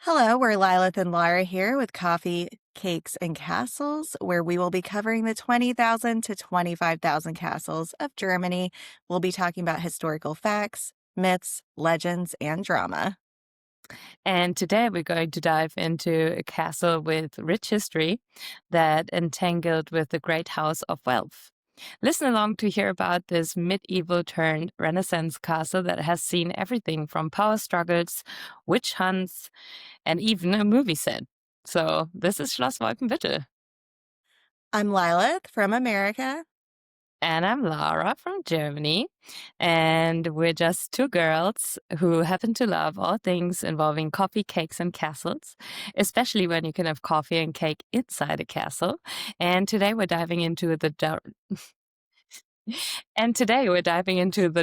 Hello, we're Lilith and Lara here with Coffee, Cakes, and Castles, where we will be covering the 20,000 to 25,000 castles of Germany. We'll be talking about historical facts, myths, legends, and drama. And today we're going to dive into a castle with rich history that entangled with the great house of wealth. Listen along to hear about this medieval turned Renaissance castle that has seen everything from power struggles, witch hunts, and even a movie set. So, this is Schloss Wolfenbüttel. I'm Lilith from America. And I'm Lara from Germany. And we're just two girls who happen to love all things involving coffee, cakes, and castles, especially when you can have coffee and cake inside a castle. And today we're diving into the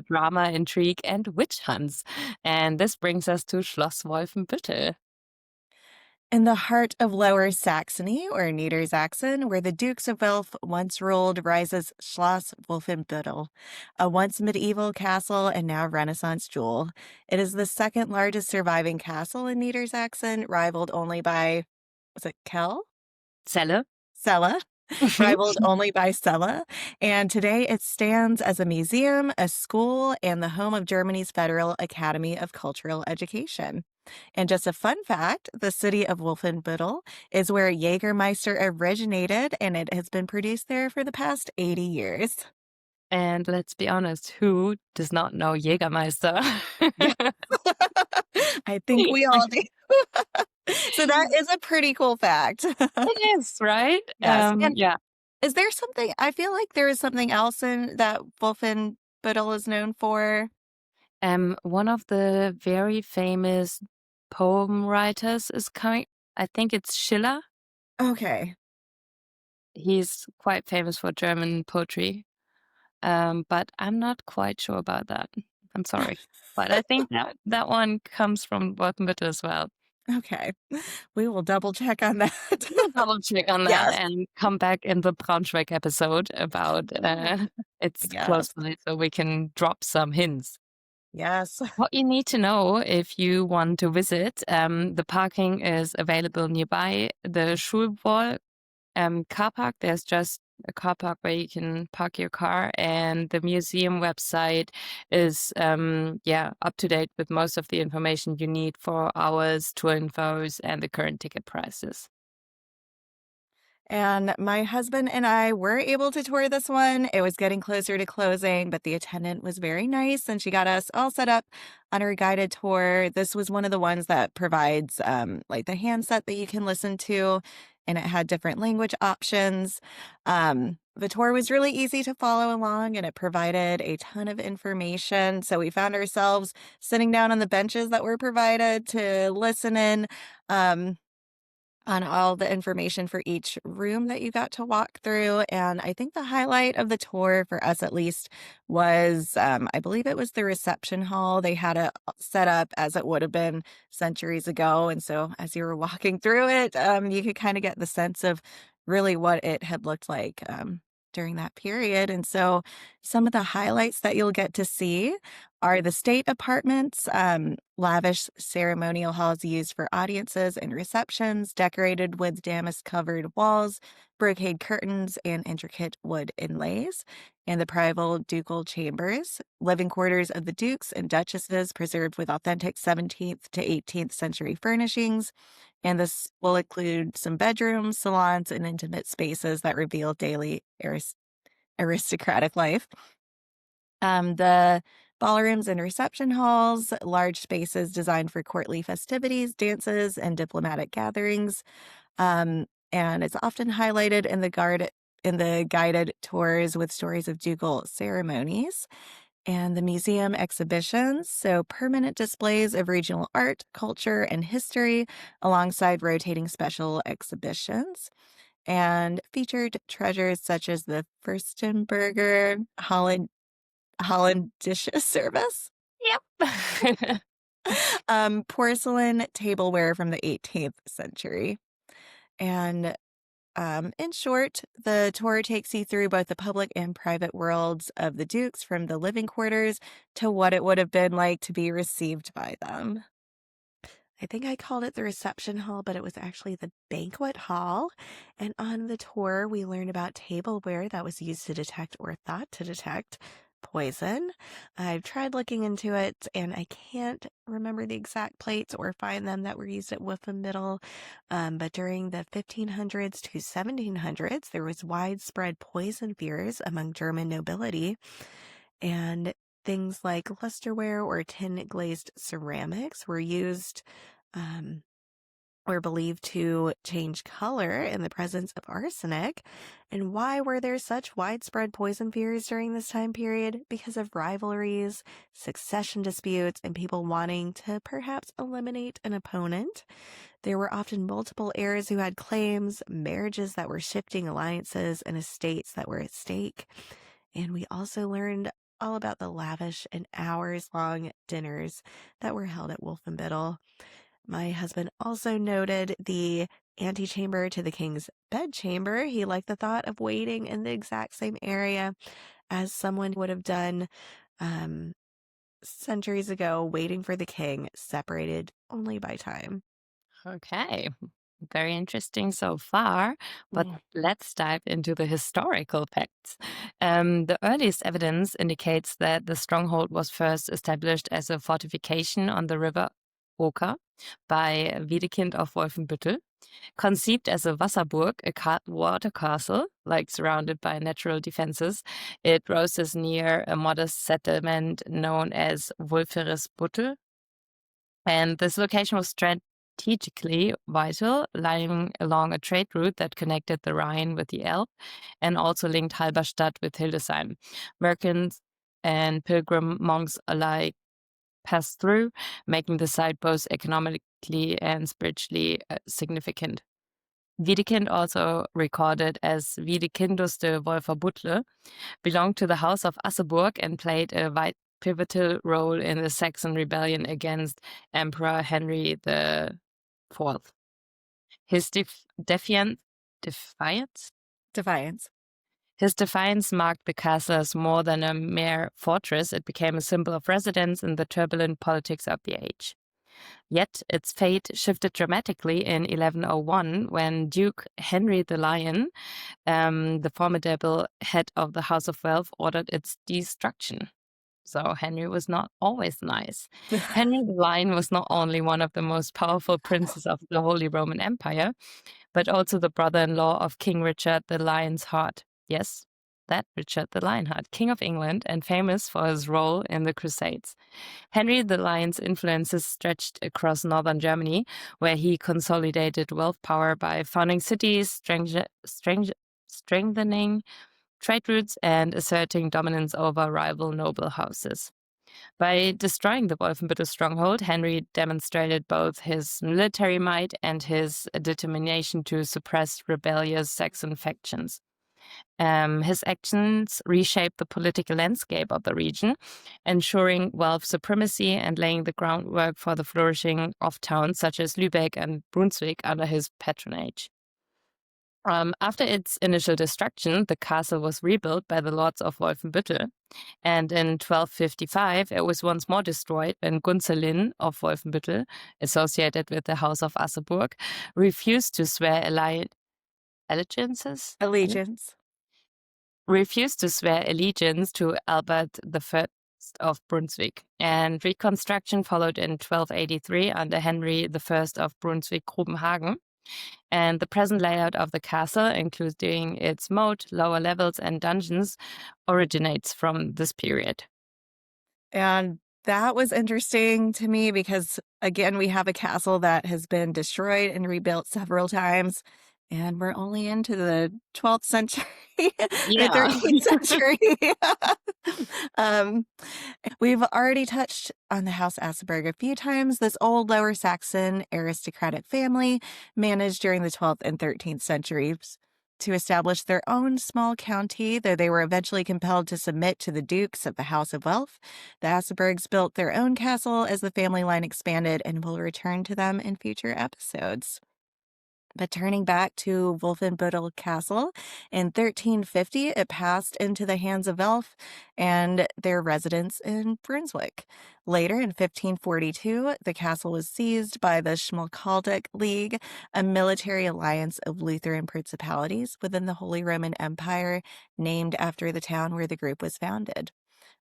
drama, intrigue, and witch hunts. And this brings us to Schloss Wolfenbüttel. In the heart of Lower Saxony, or Niedersachsen, where the Dukes of Welf once ruled, rises Schloss Wolfenbüttel, a once medieval castle and now Renaissance jewel. It is the second largest surviving castle in Niedersachsen, rivaled only by, was it Kell? Celle. Celle, rivaled only by Celle. And today it stands as a museum, a school, and the home of Germany's Federal Academy of Cultural Education. And just a fun fact, the city of Wolfenbüttel is where Jägermeister originated, and it has been produced there for the past 80 years. And let's be honest, who does not know Jägermeister? Yeah. I think we all do. So that is a pretty cool fact. It is, right? Yes. And Yeah. is there something, I feel like there is something else in that Wolfenbüttel is known for? One of the very famous poem writers is coming. I think it's Schiller. Okay. He's quite famous for German poetry. But I'm not quite sure about that. I'm sorry. But I think that one comes from Wolfenbüttel as well. Okay. We will double check on that. We'll double check on that Yes. and come back in the Braunschweig episode about its close Yes. by so we can drop some hints. Yes. What you need to know if you want to visit, the parking is available nearby the Schulwall car park. There's just a car park where you can park your car, and the museum website is up to date with most of the information you need for hours, tour infos, and the current ticket prices. And my husband and I were able to tour this one. It was getting closer to closing, but the attendant was very nice and she got us all set up on our guided tour. This was one of the ones that provides like the handset that you can listen to, and it had different language options. The tour was really easy to follow along and it provided a ton of information. So we found ourselves sitting down on the benches that were provided to listen in. On all the information for each room that you got to walk through. And I think the highlight of the tour, for us at least, was I believe it was the reception hall. They had it set up as it would have been centuries ago. And so as you were walking through it, you could kind of get the sense of really what it had looked like during that period. And so some of the highlights that you'll get to see are the state apartments, lavish ceremonial halls used for audiences and receptions, decorated with damask-covered walls, brocade curtains, and intricate wood inlays, and the private ducal chambers, living quarters of the dukes and duchesses preserved with authentic 17th to 18th century furnishings. And this will include some bedrooms, salons, and intimate spaces that reveal daily aristocratic life. The ballrooms and reception halls, large spaces designed for courtly festivities, dances, and diplomatic gatherings. And it's often highlighted in the guided tours with stories of ducal ceremonies. And the museum exhibitions, so permanent displays of regional art, culture, and history, alongside rotating special exhibitions. And featured treasures such as the Furstenberger Hollandische service. Yep. Porcelain tableware from the 18th century. And in short, the tour takes you through both the public and private worlds of the dukes, from the living quarters to what it would have been like to be received by them. I think I called it the reception hall, but it was actually the banquet hall. And on the tour, we learned about tableware that was used to detect or thought to detect poison. I've tried looking into it and I can't remember the exact plates or find them that were used at Wolfenbüttel. But during the 1500s to 1700s, there was widespread poison fears among German nobility. And things like lusterware or tin glazed ceramics were used or believed to change color in the presence of arsenic. And why were there such widespread poison fears during this time period? Because of rivalries, succession disputes, and people wanting to perhaps eliminate an opponent. There were often multiple heirs who had claims, marriages that were shifting alliances, and estates that were at stake. And we also learned all about the lavish and hours-long dinners that were held at Wolfenbüttel. My husband also noted the antechamber to the king's bedchamber. He liked the thought of waiting in the exact same area as someone would have done centuries ago, waiting for the king, separated only by time. Okay. Very interesting so far, but let's dive into the historical facts. The earliest evidence indicates that the stronghold was first established as a fortification on the river Oker by Wiedekind of Wolfenbüttel, conceived as a Wasserburg, a water castle, like surrounded by natural defenses. It rose near a modest settlement known as Wolferesbüttel, and this location was strategically vital, lying along a trade route that connected the Rhine with the Elbe and also linked Halberstadt with Hildesheim. Merchants and pilgrim monks alike passed through, making the site both economically and spiritually significant. Wiedekind, also recorded as Wiedekindus de Wolferbüttel, belonged to the House of Asseburg and played a pivotal role in the Saxon rebellion against Emperor Henry IV. His defiance? Defiance. His defiance marked the castle as more than a mere fortress. It became a symbol of residence in the turbulent politics of the age. Yet its fate shifted dramatically in 1101 when Duke Henry the Lion, the formidable head of the House of Welf, ordered its destruction. So Henry was not always nice. Henry the Lion was not only one of the most powerful princes of the Holy Roman Empire, but also the brother-in-law of King Richard the Lion's Heart. Yes, that Richard the Lionheart, King of England and famous for his role in the Crusades. Henry the Lion's influences stretched across northern Germany, where he consolidated wealth power by founding cities, strengthening trade routes, and asserting dominance over rival noble houses. By destroying the Wolfenbüttel stronghold, Henry demonstrated both his military might and his determination to suppress rebellious Saxon factions. His actions reshaped the political landscape of the region, ensuring wealth supremacy and laying the groundwork for the flourishing of towns such as Lübeck and Brunswick under his patronage. After its initial destruction, the castle was rebuilt by the lords of Wolfenbüttel, and in 1255 it was once more destroyed when Gunzelin of Wolfenbüttel, associated with the House of Asseburg, refused to swear Allegiance. refused to swear allegiance to Albert I of Brunswick, and reconstruction followed in 1283 under Henry I of Brunswick-Grubenhagen. And the present layout of the castle, including its moat, lower levels, and dungeons, originates from this period. And that was interesting to me because, again, we have a castle that has been destroyed and rebuilt several times, and we're only into the 12th century or Yeah. 13th century. We've already touched on the House Asseburg a few times. This old Lower Saxon aristocratic family managed during the 12th and 13th centuries to establish their own small county, though they were eventually compelled to submit to the dukes of the House of Welf. The Asseburgs built their own castle as the family line expanded, and we'll return to them in future episodes. But turning back to Wolfenbüttel Castle, in 1350, it passed into the hands of Elf and their residents in Brunswick. Later, in 1542, the castle was seized by the Schmalkaldic League, a military alliance of Lutheran principalities within the Holy Roman Empire, named after the town where the group was founded.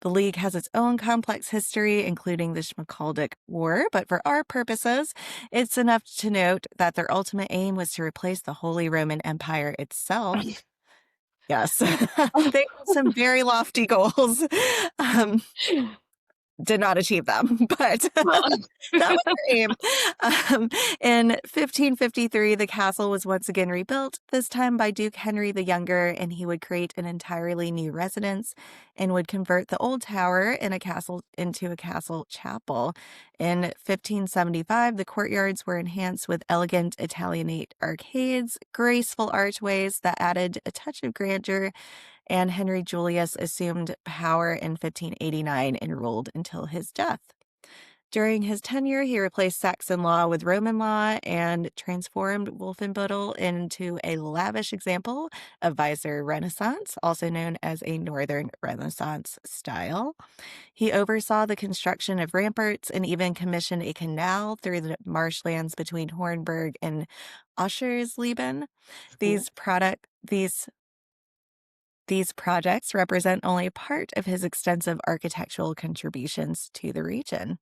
The League has its own complex history, including the Schmalkaldic War, but for our purposes, it's enough to note that their ultimate aim was to replace the Holy Roman Empire itself. Yes, they had some very lofty goals. Um, did not achieve them, but that was their aim. In 1553, the castle was once again rebuilt, this time by Duke Henry the Younger, and he would create an entirely new residence and would convert the old tower in a castle into a castle chapel. In 1575, the courtyards were enhanced with elegant Italianate arcades, graceful archways that added a touch of grandeur, and Henry Julius assumed power in 1589 and ruled until his death. During his tenure, he replaced Saxon law with Roman law and transformed Wolfenbüttel into a lavish example of Weiser Renaissance, also known as a Northern Renaissance style. He oversaw the construction of ramparts and even commissioned a canal through the marshlands between Hornburg and Oschersleben. These projects represent only part of his extensive architectural contributions to the region.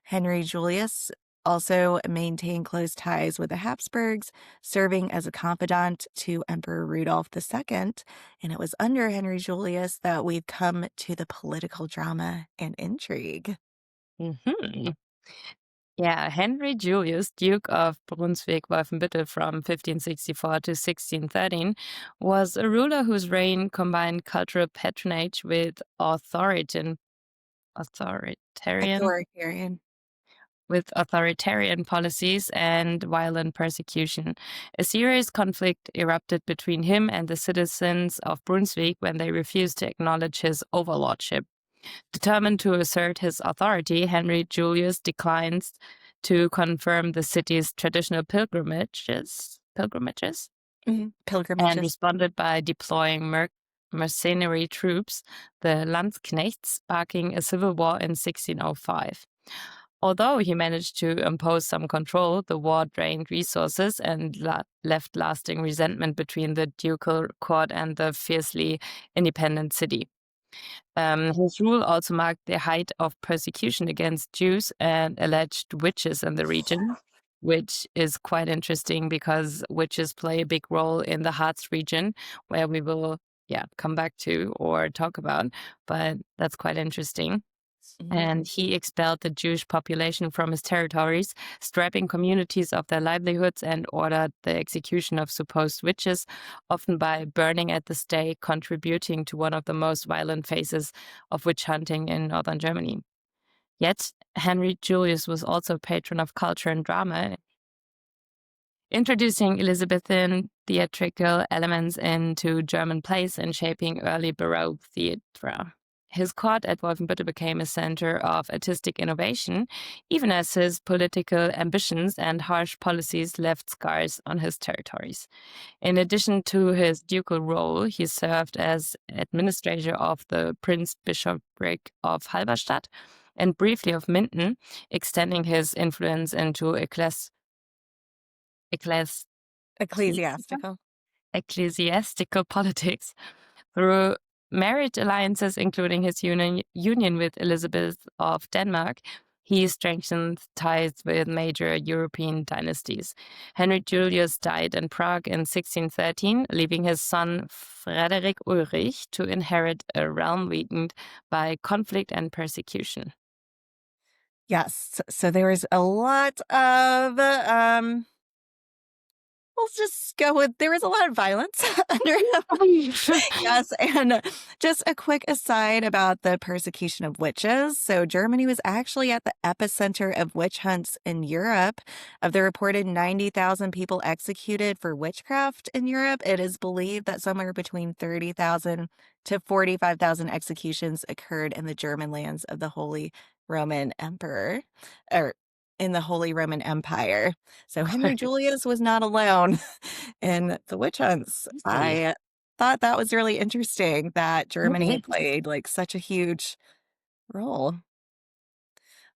Henry Julius also maintained close ties with the Habsburgs, serving as a confidant to Emperor Rudolph II, and it was under Henry Julius that we've come to the political drama and intrigue. Mm-hmm. Yeah, Henry Julius, Duke of Brunswick-Wolfenbüttel from 1564 to 1613, was a ruler whose reign combined cultural patronage with authoritarian Authoritarian. policies and violent persecution. A serious conflict erupted between him and the citizens of Brunswick when they refused to acknowledge his overlordship. Determined to assert his authority, Henry Julius declines to confirm the city's traditional pilgrimages, and Pilgrimages. responded by deploying mercenary troops, the Landsknechts, sparking a civil war in 1605. Although he managed to impose some control, the war drained resources and left lasting resentment between the ducal court and the fiercely independent city. His rule also marked the height of persecution against Jews and alleged witches in the region, which is quite interesting because witches play a big role in the Harz region, where we will come back to or talk about, but that's quite interesting. And he expelled the Jewish population from his territories, stripping communities of their livelihoods, and ordered the execution of supposed witches, often by burning at the stake, contributing to one of the most violent phases of witch hunting in northern Germany. Yet, Henry Julius was also a patron of culture and drama, introducing Elizabethan theatrical elements into German plays and shaping early Baroque theatre. His court at Wolfenbüttel became a center of artistic innovation, even as his political ambitions and harsh policies left scars on his territories. In addition to his ducal role, he served as administrator of the Prince-Bishopric of Halberstadt and briefly of Minden, extending his influence into Ecclesiastical politics through marriage alliances, including his union with Elizabeth of Denmark. He strengthened ties with major European dynasties. Henry Julius died in Prague in 1613, leaving his son Frederick Ulrich to inherit a realm weakened by conflict and persecution. Yes, so there was a lot of we'll just go with there was a lot of violence under him. Yes, and just a quick aside about the persecution of witches. So Germany was actually at the epicenter of witch hunts in Europe. Of the reported 90,000 people executed for witchcraft in Europe, it is believed that somewhere between 30,000 to 45,000 executions occurred in the German lands of the Holy Roman Emperor, or in the Holy Roman Empire. So Henry Julius was not alone in the witch hunts. Really? I thought that was really interesting that Germany Okay. played like such a huge role.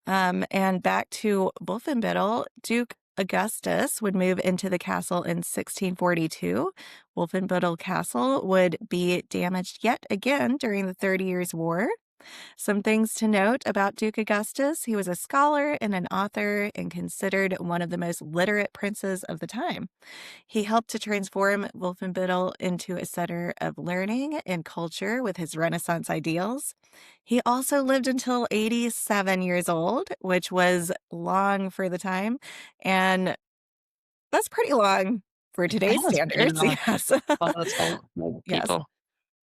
And back to Wolfenbüttel, Duke Augustus would move into the castle in 1642. Wolfenbüttel Castle would be damaged yet again during the 30 Years' War. Some things to note about Duke Augustus: he was a scholar and an author and considered one of the most literate princes of the time. He helped to transform Wolfenbüttel into a center of learning and culture with his Renaissance ideals. He also lived until 87 years old, which was long for the time, and that's pretty long for today's That is pretty standards. long Yes. for those old Yes. people.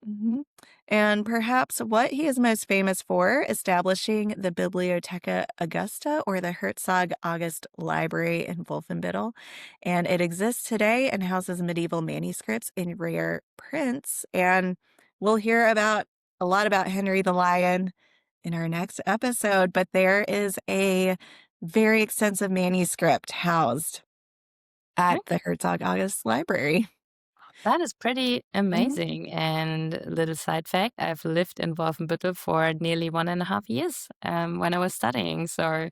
Mhm. And perhaps what he is most famous for, establishing the Bibliotheca Augusta, or the Herzog August Library in Wolfenbüttel. And it exists today and houses medieval manuscripts in rare prints. And we'll hear about a lot about Henry the Lion in our next episode, but there is a very extensive manuscript housed at the Herzog August Library. That is pretty Mhm. amazing. And little side fact, I've lived in Wolfenbüttel for nearly 1.5 years when I was studying. So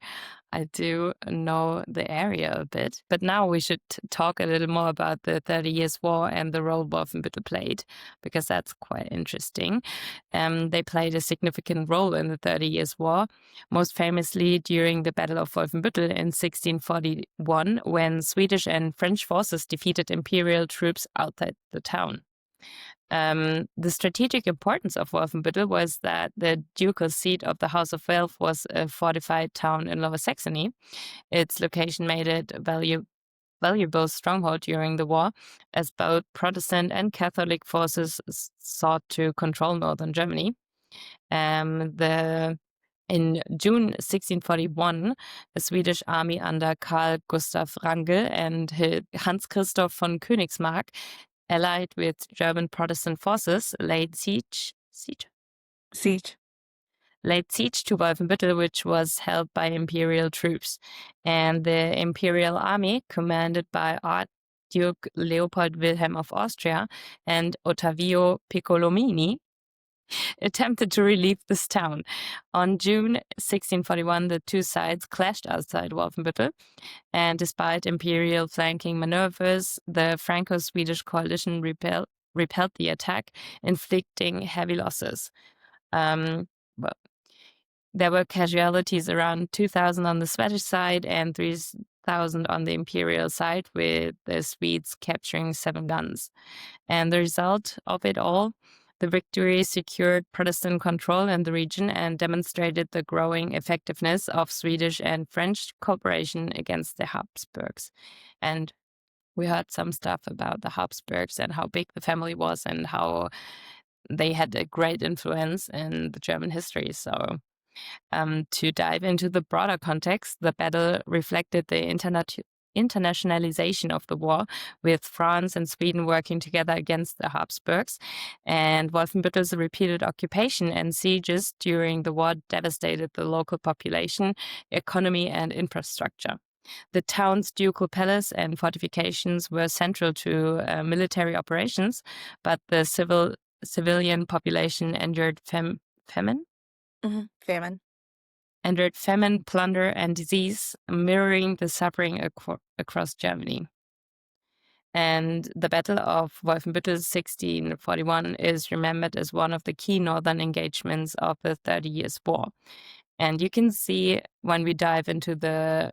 I do know the area a bit. But now we should talk a little more about the 30 Years' War and the role Wolfenbüttel played, because that's quite interesting. They played a significant role in the 30 Years' War, most famously during the Battle of Wolfenbüttel in 1641, when Swedish and French forces defeated imperial troops outside the town. The strategic importance of Wolfenbüttel was that the ducal seat of the House of Welf was a fortified town in Lower Saxony. Its location made it a valuable stronghold during the war, as both Protestant and Catholic forces sought to control northern Germany. In June 1641, a Swedish army under Carl Gustav Wrangel and Hans Christoph von Königsmarck, allied with German Protestant forces, Siege. laid siege to Wolfenbüttel, which was held by imperial troops. And the imperial army, commanded by Archduke Leopold Wilhelm of Austria and Ottavio Piccolomini, attempted to relieve this town. On June 1641, the two sides clashed outside Wolfenbüttel, and despite imperial flanking maneuvers, the Franco-Swedish coalition repelled the attack, inflicting heavy losses. Well, there were casualties around 2,000 on the Swedish side and 3,000 on the imperial side, with the Swedes capturing 7 guns. And the result of it all, the victory secured Protestant control in the region and demonstrated the growing effectiveness of Swedish and French cooperation against the Habsburgs. And we heard some stuff about the Habsburgs and how big the family was and how they had a great influence in the German history. So to dive into the broader context, the battle reflected the internationalization of the war, with France and Sweden working together against the Habsburgs. And Wolfenbüttel's repeated occupation and sieges during the war devastated the local population, economy, and infrastructure. The town's ducal palace and fortifications were central to military operations, but the civilian population endured famine? Famine. Endured famine, plunder, and disease, mirroring the suffering across Germany. And the Battle of Wolfenbüttel 1641 is remembered as one of the key northern engagements of the 30 Years' War. And you can see when we dive into the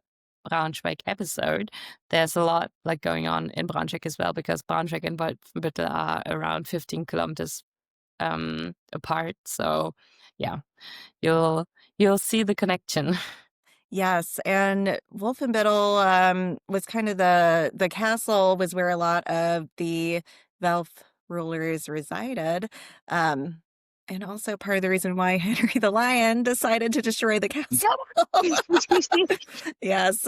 Braunschweig episode, there's a lot like going on in Braunschweig as well, because Braunschweig and Wolfenbüttel are around 15 kilometers apart. So yeah, you'll see the connection. Yes, and Wolfenbüttel was kind of the castle was where a lot of the Welf rulers resided. Um, and also part of the reason why Henry the Lion decided to destroy the castle. Yes.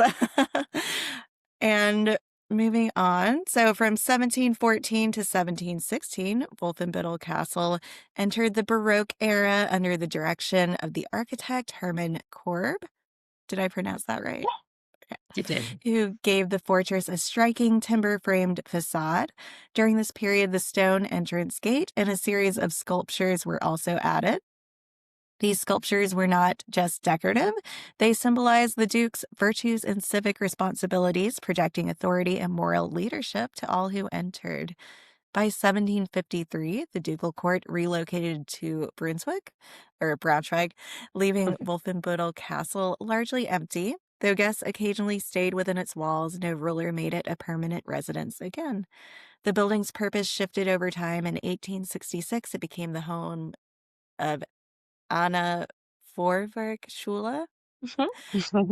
And moving on, so from 1714 to 1716, Wolfenbüttel Castle entered the Baroque era under the direction of the architect Hermann Korb. Did I pronounce that right? You did. who gave the fortress a striking timber-framed facade. During this period, the stone entrance gate and a series of sculptures were also added. These sculptures were not just decorative, they symbolized the Duke's virtues and civic responsibilities, projecting authority and moral leadership to all who entered. By 1753, the ducal court relocated to Brunswick, or Braunschweig, leaving Wolfenbüttel Castle largely empty. Though guests occasionally stayed within its walls, no ruler made it a permanent residence again. The building's purpose shifted over time. In 1866, it became the home of Anna Vorwerk-Schule,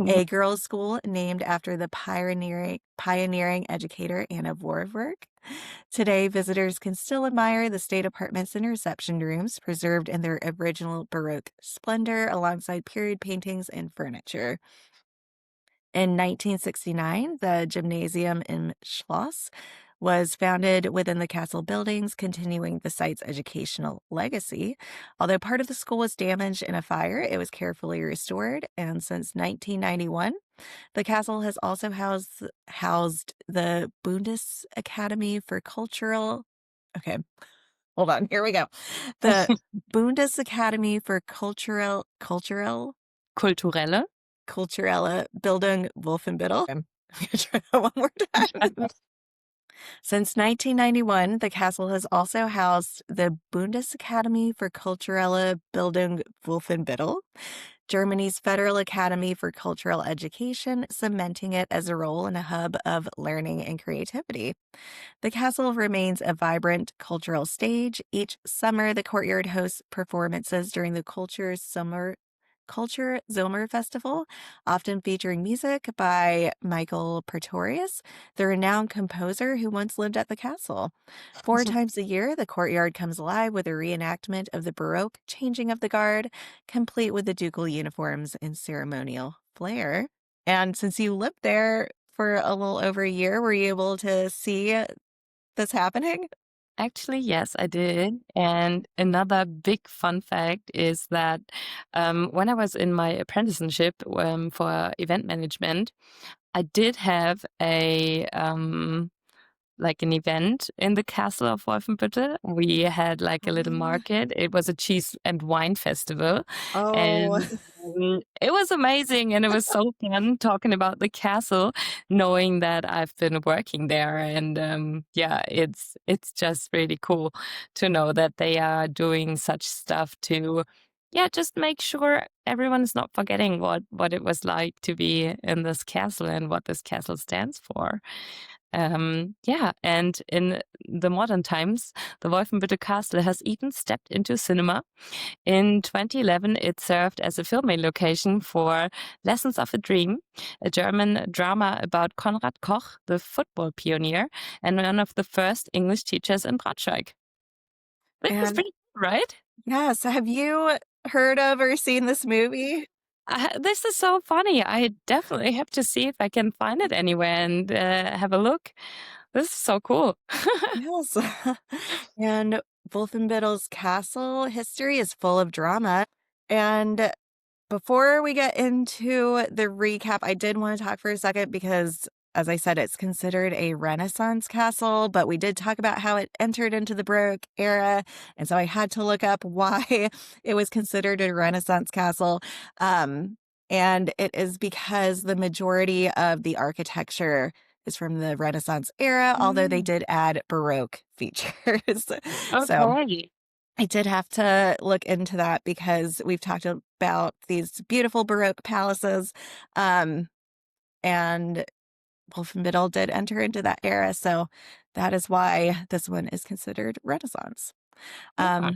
a girls' school named after the pioneering educator Anna Vorwerk. Today, visitors can still admire the state apartments and reception rooms preserved in their original Baroque splendor alongside period paintings and furniture. In 1969, the gymnasium in Schloss was founded within the castle buildings, continuing the site's educational legacy. Although part of the school was damaged in a fire, it was carefully restored, and since 1991, the castle has also housed the Bundesacademy for Cultural. Okay, hold on. Here we go. The Bundesacademy for Kulturelle Bildung Wolfenbüttel. I'm going to try that one more time. Since 1991, the castle has also housed the Bundesacademy for Kulturelle Bildung Wolfenbüttel, Germany's Federal Academy for Cultural Education, cementing it as a role in a hub of learning and creativity. The castle remains a vibrant cultural stage. Each summer, the courtyard hosts performances during the Culture Sommer Festival, often featuring music by Michael Pretorius, the renowned composer who once lived at the castle. 4 times a year, the courtyard comes alive with a reenactment of the Baroque changing of the guard, complete with the ducal uniforms and ceremonial flair. And since you lived there for a little over a year, were you able to see this happening? Actually, yes, I did. And another big fun fact is that when I was in my apprenticeship for event management, I did have like an event in the castle of Wolfenbüttel. We had like a little market. It was a cheese and wine festival. Oh, And it was amazing. And it was so fun talking about the castle, knowing that I've been working there. And yeah, it's just really cool to know that they are doing such stuff to, yeah, just make sure everyone is not forgetting what it was like to be in this castle and what this castle stands for. Yeah, and in the modern times, the Wolfenbüttel Castle has even stepped into cinema. In 2011, it served as a filming location for Lessons of a Dream, a German drama about Konrad Koch, the football pioneer, and one of the first English teachers in Braunschweig. This is and pretty cool, right? yes. Have you heard of or seen this movie? This is so funny. I definitely have to see if I can find it anywhere and have a look. This is so cool. Yes. And Wolfenbüttel's castle history is full of drama. And before we get into the recap, I did want to talk for a second because, as I said, it's considered a Renaissance castle, but we did talk about how it entered into the Baroque era. And so I had to look up why it was considered a Renaissance castle. And it is because the majority of the architecture is from the Renaissance era, although they did add Baroque features. So Okay. I did have to look into that because we've talked about these beautiful Baroque palaces, and Wolfenbüttel did enter into that era, so that is why this one is considered Renaissance. Yeah.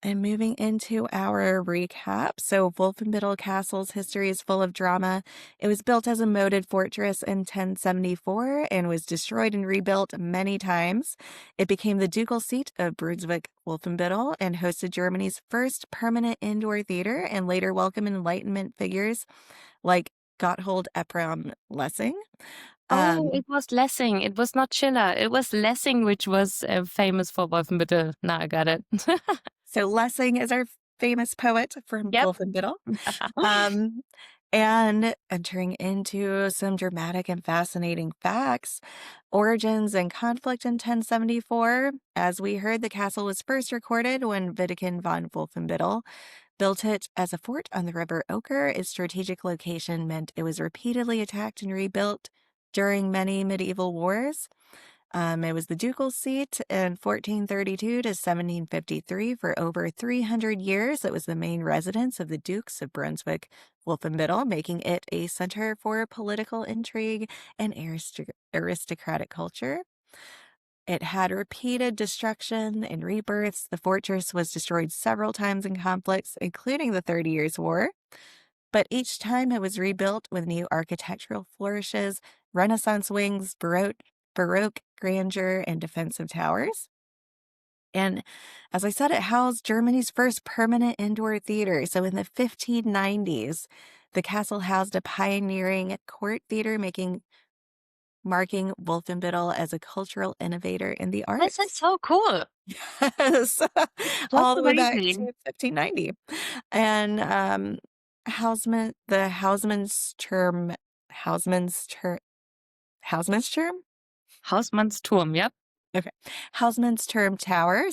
And moving into our recap, so Wolfenbüttel Castle's history is full of drama. It was built as a moated fortress in 1074 and was destroyed and rebuilt many times. It became the ducal seat of Brunswick-Wolfenbüttel and hosted Germany's first permanent indoor theater and later welcomed Enlightenment figures like Gotthold Ephraim Lessing. Oh, it was Lessing. It was not Schiller. It was Lessing, which was famous for Wolfenbüttel. Now I got it. So Lessing is our famous poet from Yep. Wolfenbüttel. Um, And entering into some dramatic and fascinating facts, origins and conflict in 1074. As we heard, the castle was first recorded when Witteken von Wolfenbüttel built it as a fort on the River Oker. Its strategic location meant it was repeatedly attacked and rebuilt during many medieval wars. It was the ducal seat in 1432 to 1753 for over 300 years. It was the main residence of the Dukes of Brunswick Wolfenbüttel, making it a center for political intrigue and aristocratic culture. It had repeated destruction and rebirths. The fortress was destroyed several times in conflicts, including the 30 Years' War. But each time it was rebuilt with new architectural flourishes, Renaissance wings, Baroque grandeur, and defensive towers. And as I said, it housed Germany's first permanent indoor theater. So in the 1590s, the castle housed a pioneering court theater, marking Wolfenbüttel as a cultural innovator in the This is arts. so cool. Yes, Just all the way back amazing. to 1590. And the Hausmannsturm? Hausmannsturm, yep. Okay. Hausmannsturm Tower,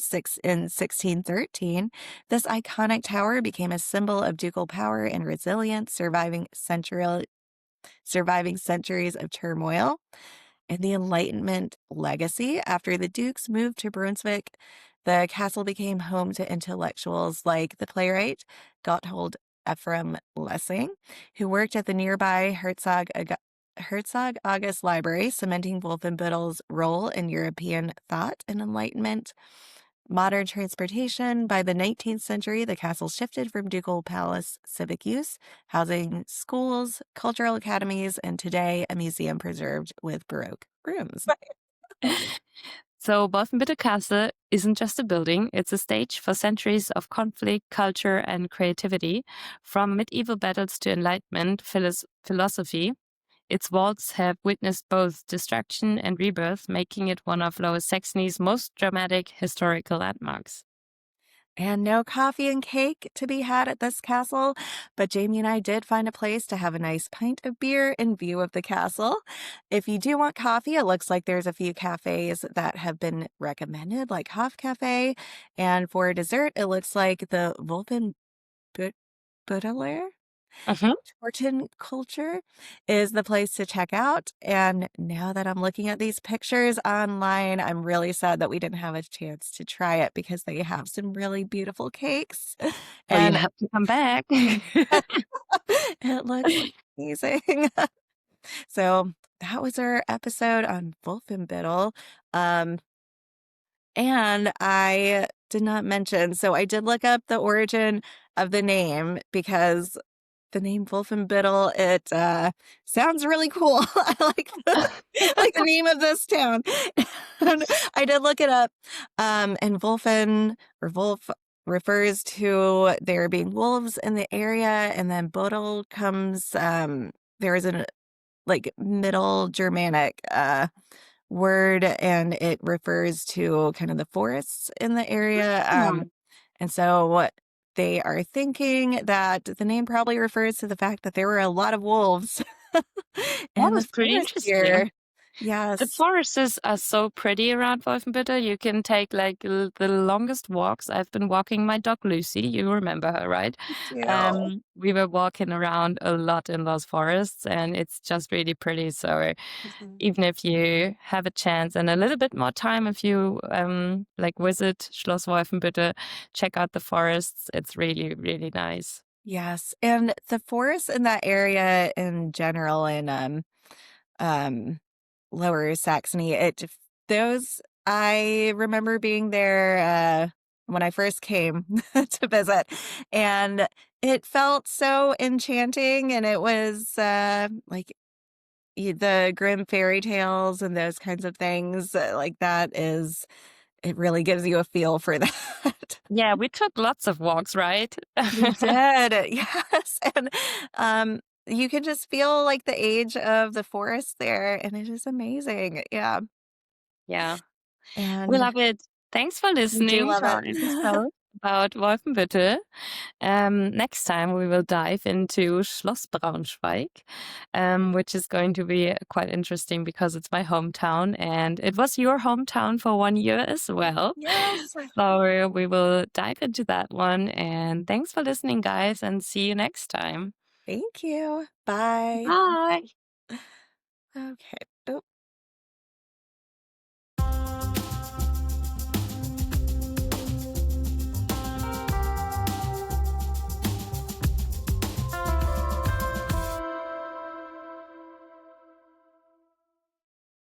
in 1613. This iconic tower became a symbol of ducal power and resilience, surviving centuries of turmoil. And the Enlightenment legacy. After the Dukes moved to Brunswick, the castle became home to intellectuals like the playwright Gotthold Ephraim Lessing, who worked at the nearby Herzog August Library, cementing Wolfenbüttel's role in European thought and Enlightenment. Modern transportation. By the 19th century, the castle shifted from ducal palace civic use, housing schools, cultural academies, and today a museum preserved with Baroque rooms. So Wolfenbüttel Castle isn't just a building, it's a stage for centuries of conflict, culture, and creativity. From medieval battles to Enlightenment philosophy, its walls have witnessed both destruction and rebirth, making it one of Lower Saxony's most dramatic historical landmarks. And no coffee and cake to be had at this castle, but Jamie and I did find a place to have a nice pint of beer in view of the castle. If you do want coffee, it looks like there's a few cafes that have been recommended, like Hof Cafe. And for dessert, it looks like the Wolfenbütteler Horticulture is the place to check out. And now that I'm looking at these pictures online, I'm really sad that we didn't have a chance to try it because they have some really beautiful cakes. Oh, you And have to come back. it looks amazing. So that was our episode on Wolfenbüttel. And I did not mention, so I did look up the origin of the name because the name Wolfenbüttel, it sounds really cool. I like the name of this town. And I did look it up. And Wolfen or Wolf refers to there being wolves in the area, and then Bödel comes. There is a Middle Germanic word, and it refers to kind of the forests in the area. And so they are thinking that the name probably refers to the fact that there were a lot of wolves That in the was pretty forest interesting. here. The Yes. forests are so pretty around Wolfenbüttel. You can take the longest walks. I've been walking my dog Lucy. You remember her, right? Yeah. We were walking around a lot in those forests, and it's just really pretty. So even if you have a chance and a little bit more time, if you visit Schloss Wolfenbüttel, check out the forests. It's really, really nice. Yes. And the forests in that area in general in Lower Saxony, I remember being there when I first came to visit, and it felt so enchanting, and it was the grim fairy tales and those kinds of things. It really gives you a feel for that. Yeah, we took lots of walks, right? We did, yes. And you can just feel like the age of the forest there, and it is amazing. Yeah. Yeah. We And love it. Thanks for we do listening love to our it. episode. about Wolfenbüttel. Next time we will dive into Schloss Braunschweig, which is going to be quite interesting because it's my hometown and it was your hometown for 1 year as well. Yes. So we will dive into that one. And thanks for listening, guys, and see you next time. Thank you. Bye. Bye. Okay.